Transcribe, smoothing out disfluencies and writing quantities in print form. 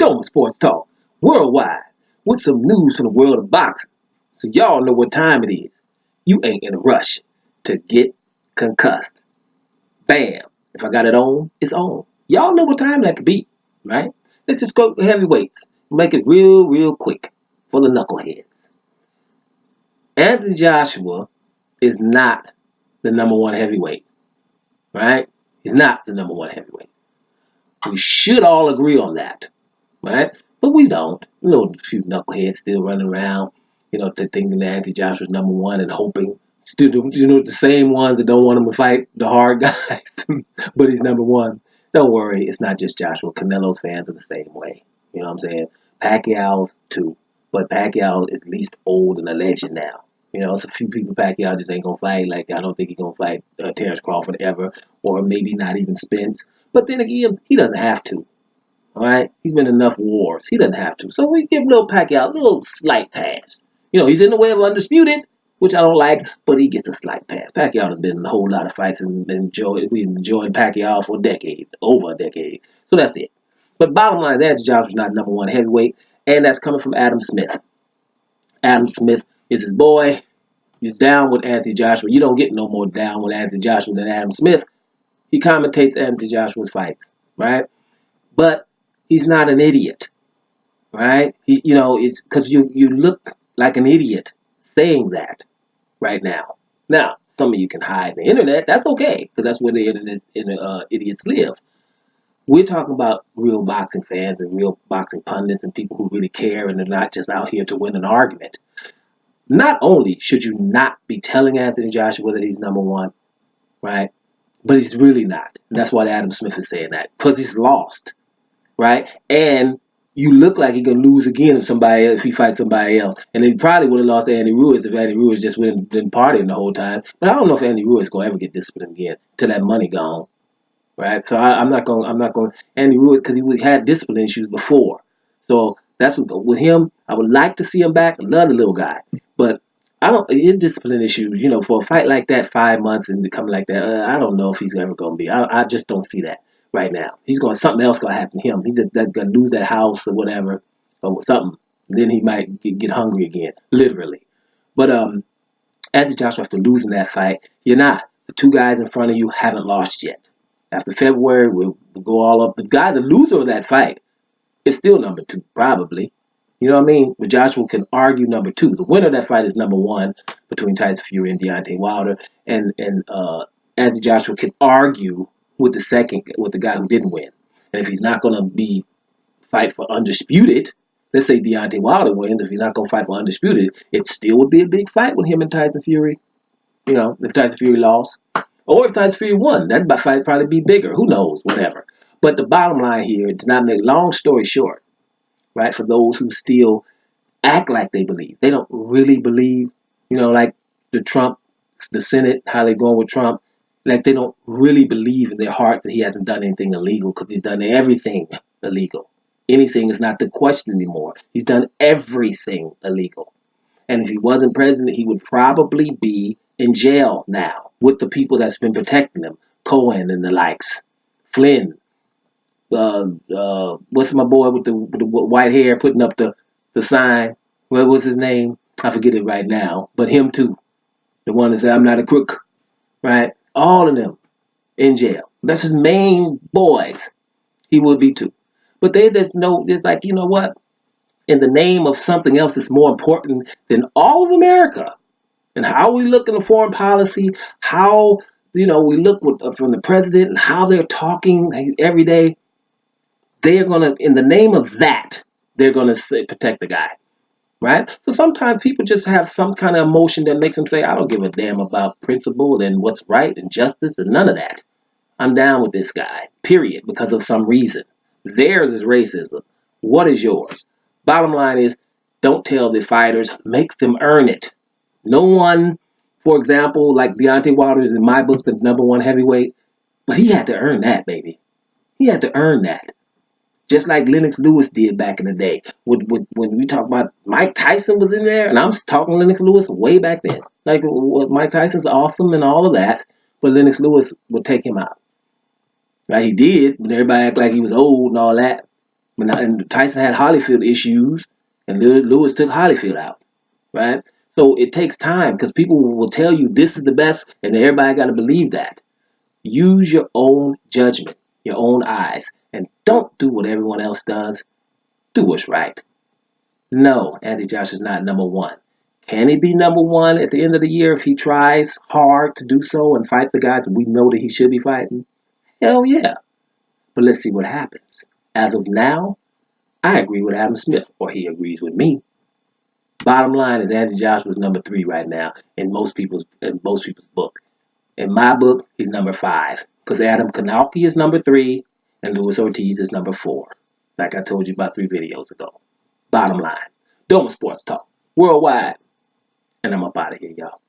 Toma Sports Talk, worldwide, with some news from the world of boxing. So y'all know what time it is. You ain't in a rush to get concussed. Bam. If I got it on, it's on. Y'all know what time that could be, right? Let's just go heavyweights. Make it real quick for the knuckleheads. Anthony Joshua is not the number one heavyweight, right? He's not the number one heavyweight. We should all agree on that, right? But we don't. You know, a few knuckleheads still running around, thinking that Anthony Joshua's number one and hoping. Still, the same ones that don't want him to fight the hard guys, but he's number one. Don't worry, it's not just Joshua. Canelo's fans are the same way. You know what I'm saying? Pacquiao too, but Pacquiao is at least old and a legend now. It's a few people Pacquiao just ain't gonna fight. Like I don't think he's gonna fight Terrence Crawford ever, or maybe not even Spence. But then again, he doesn't have to. All right, he's been in enough wars. He doesn't have to. So we give little Pacquiao a little slight pass. He's in the way of undisputed, which I don't like, but he gets a slight pass. Pacquiao has been in a whole lot of fights and we enjoyed Pacquiao for decades, over a decade. So that's it. But bottom line, Anthony Joshua's not number one heavyweight, and that's coming from Adam Smith. Adam Smith is his boy. He's down with Anthony Joshua. You don't get no more down with Anthony Joshua than Adam Smith. He commentates Anthony Joshua's fights, right? But he's not an idiot, right? It's because you look like an idiot saying that right now. Now, some of you can hide the internet. That's okay, because that's where the internet idiots live. We're talking about real boxing fans and real boxing pundits and people who really care and are not just out here to win an argument. Not only should you not be telling Anthony Joshua that he's number one, right? But he's really not. And that's why Adam Smith is saying that, because he's lost, right? And you look like he can lose again if he fights somebody else. And he probably would have lost to Andy Ruiz if Andy Ruiz just been partying the whole time. But I don't know if Andy Ruiz is gonna ever get disciplined again till that money gone, right? So I'm not going Andy Ruiz, because he had discipline issues before. So that's with him. I would like to see him back. I love the little guy, but I don't. His discipline issues, for a fight like that, 5 months and becoming like that, I don't know if he's ever going to be. I just don't see that right now. Something else going to happen to him. He's just going to lose that house or whatever, or something. Then he might get hungry again, literally. But Anthony Joshua, after losing that fight, you're not. The two guys in front of you haven't lost yet. After February, we'll go all up. The loser of that fight is still number two, probably. You know what I mean? But Joshua can argue number two. The winner of that fight is number one between Tyson Fury and Deontay Wilder. And Anthony Joshua can argue with the guy who didn't win. And if he's not going to fight for undisputed, let's say Deontay Wilder wins, if he's not going to fight for undisputed, it still would be a big fight with him and Tyson Fury. If Tyson Fury lost. Or if Tyson Fury won, that fight would probably be bigger. Who knows? Whatever. But the bottom line here, to not make long story short, right, for those who still act like they believe. They don't really believe, like the Senate, how they're going with Trump. Like they don't really believe in their heart that he hasn't done anything illegal, because he's done everything illegal. Anything is not the question anymore. He's done everything illegal. And if he wasn't president, he would probably be in jail now with the people that's been protecting him. Cohen and the likes. Flynn. What's my boy with the white hair putting up the sign? What was his name? I forget it right now. But him too. The one that said, I'm not a crook. Right? All of them in jail. That's his main boys. He would be too. But there's like, you know what? In the name of something else that's more important than all of America, and how we look in foreign policy, how, we look from the president and how they're talking every day, they are going to, in the name of that, they're going to protect the guy, right? So sometimes people just have some kind of emotion that makes them say, I don't give a damn about principle and what's right and justice and none of that. I'm down with this guy, period, because of some reason. Theirs is racism. What is yours? Bottom line is, don't tell the fighters, make them earn it. No one, for example, like Deontay Wilder is in my book the number one heavyweight, but he had to earn that, baby. He had to earn that. Just like Lennox Lewis did back in the day. When we talk about Mike Tyson was in there, and I'm talking Lennox Lewis way back then. Like, Mike Tyson's awesome and all of that, but Lennox Lewis would take him out. Right? He did, when everybody acted like he was old and all that. And Tyson had Holyfield issues, and Lewis took Holyfield out, right? So it takes time because people will tell you this is the best, and everybody got to believe that. Use your own judgment, your own eyes, and don't do what everyone else does. Do what's right. No, Anthony Joshua is not number one. Can he be number one at the end of the year if he tries hard to do so and fight the guys we know that he should be fighting? Hell yeah. But let's see what happens. As of now, I agree with Adam Smith, or he agrees with me. Bottom line is Anthony Joshua is number 3 right now in most people's book. In my book, he's number 5 because Adam Kanalki is number 3 and Luis Ortiz is number 4. Like I told you about 3 videos ago. Bottom line, Doma Sports Talk worldwide, and I'm up out of here, y'all.